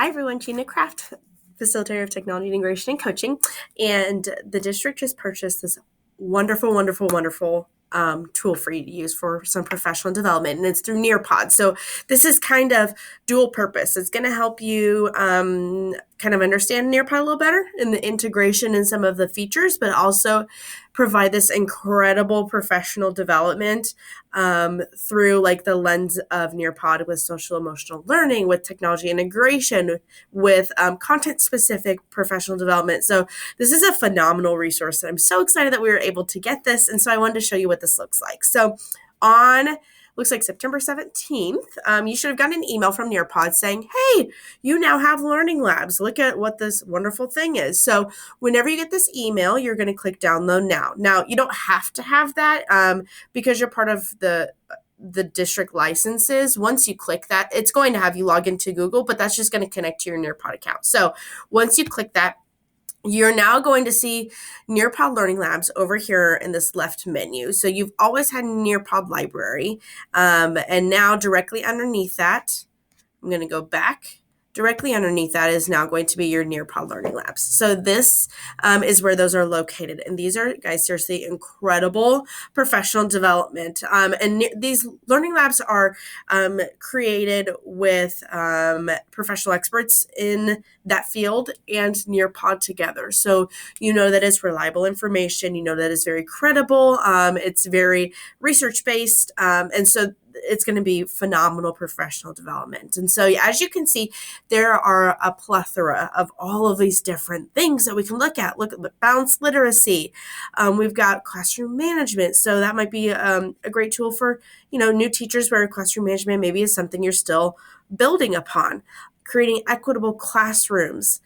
Hi everyone, Gina Kraft, Facilitator of Technology Integration and Coaching, and the district just purchased this wonderful tool for you to use for some professional development, and it's through Nearpod. So this is kind of dual purpose. It's going to help you kind of understand Nearpod a little better in the integration and some of the features, but also provide this incredible professional development through like the lens of Nearpod with social emotional learning, with technology integration, with content specific professional development. So this is a phenomenal resource. I'm so excited that we were able to get this. And so I wanted to show you what this looks like. So on looks like September 17th, you should have gotten an email from Nearpod saying, hey, you now have learning labs. Look at what this wonderful thing is. So whenever you get this email, you're going to click download now. Now, you don't have to have that because you're part of the district licenses. Once you click that, it's going to have you log into Google, but that's just going to connect to your Nearpod account. So once you click that, you're now going to see Nearpod Learning Labs over here in this left menu. So you've always had Nearpod Library, and now directly underneath that, I'm going to go back. Directly underneath that is now going to be your Nearpod Learning Labs. So this is where those are located. And these are, guys, seriously incredible professional development. And these learning labs are created with professional experts in that field and Nearpod together. So you know that it's reliable information. You know that it's very credible. It's very research-based. And so it's going to be phenomenal professional development. And so as you can see, there are a plethora of all of these different things that we can look at. Look at balanced literacy. We've got classroom management. So that might be a great tool for, new teachers where classroom management maybe is something you're still building upon. Creating equitable classrooms.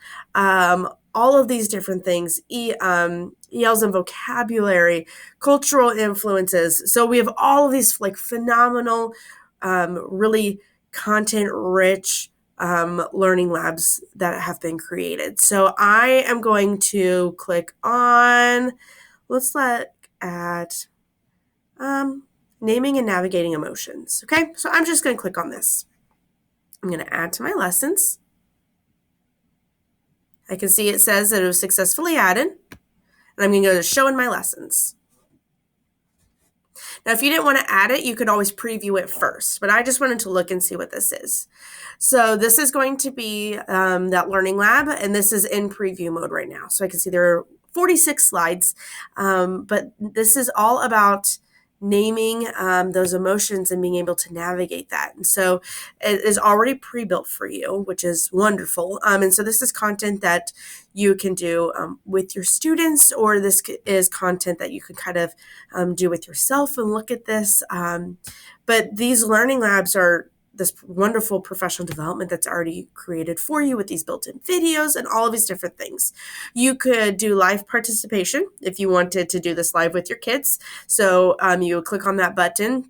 All of these different things, ELs and vocabulary, cultural influences. So we have all of these like phenomenal, really content-rich learning labs that have been created. So I am going to click on, let's look at naming and navigating emotions. Okay, so I'm just going to click on this. I'm going to add to my lessons. I can see it says that it was successfully added, and I'm going to go to show in my lessons. Now, if you didn't want to add it, you could always preview it first, but I just wanted to look and see what this is. So this is going to be that learning lab, and this is in preview mode right now. So I can see there are 46 slides, but this is all about naming those emotions and being able to navigate that. And so it is already pre-built for you, which is wonderful. And so this is content that you can do with your students, or this is content that you can kind of do with yourself and look at this. But these learning labs are this wonderful professional development that's already created for you with these built-in videos and all of these different things. You could do live participation if you wanted to do this live with your kids. So you would click on that button,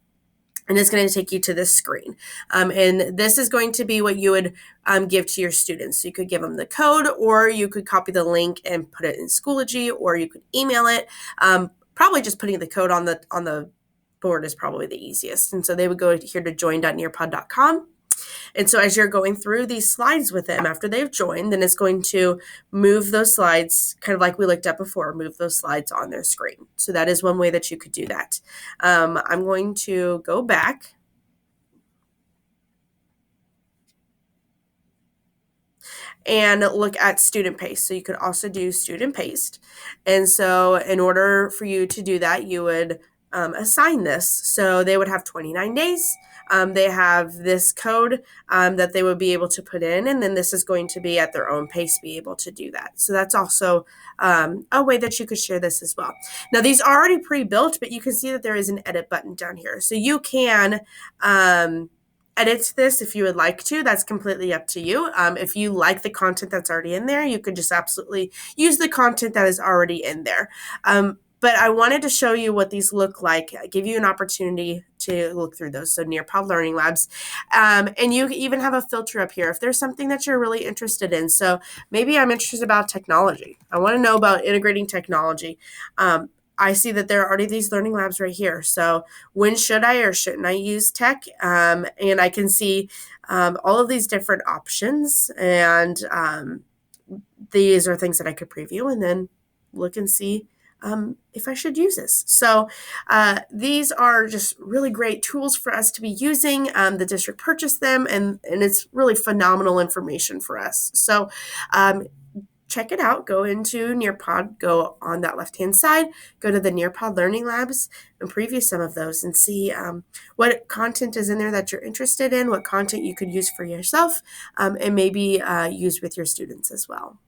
and it's going to take you to this screen. And this is going to be what you would give to your students. So you could give them the code, or you could copy the link and put it in Schoology, or you could email it. Probably just putting the code on the board is probably the easiest. And so they would go here to join.nearpod.com. And so as you're going through these slides with them after they've joined, then it's going to move those slides, kind of like we looked at before, move those slides on their screen. So that is one way that you could do that. I'm going to go back. And look at student paste. So you could also do student paste. And so in order for you to do that, you would assign this. So they would have 29 days. They have this code that they would be able to put in, and then this is going to be at their own pace be able to do that. So that's also a way that you could share this as well. Now, these are already pre-built, but you can see that there is an edit button down here. So you can edit this if you would like to. That's completely up to you. If you like the content that's already in there, you could just absolutely use the content that is already in there. But I wanted to show you what these look like, give you an opportunity to look through those. So Nearpod Learning Labs. And you even have a filter up here if there's something that you're really interested in. So maybe I'm interested about technology. I want to know about integrating technology. I see that there are already these learning labs right here. So when should I or shouldn't I use tech? And I can see all of these different options, and these are things that I could preview and then look and see if I should use this. So these are just really great tools for us to be using. The district purchased them, and it's really phenomenal information for us. So check it out. Go into Nearpod, go on that left-hand side, go to the Nearpod Learning Labs and preview some of those and see what content is in there that you're interested in, what content you could use for yourself, and maybe use with your students as well.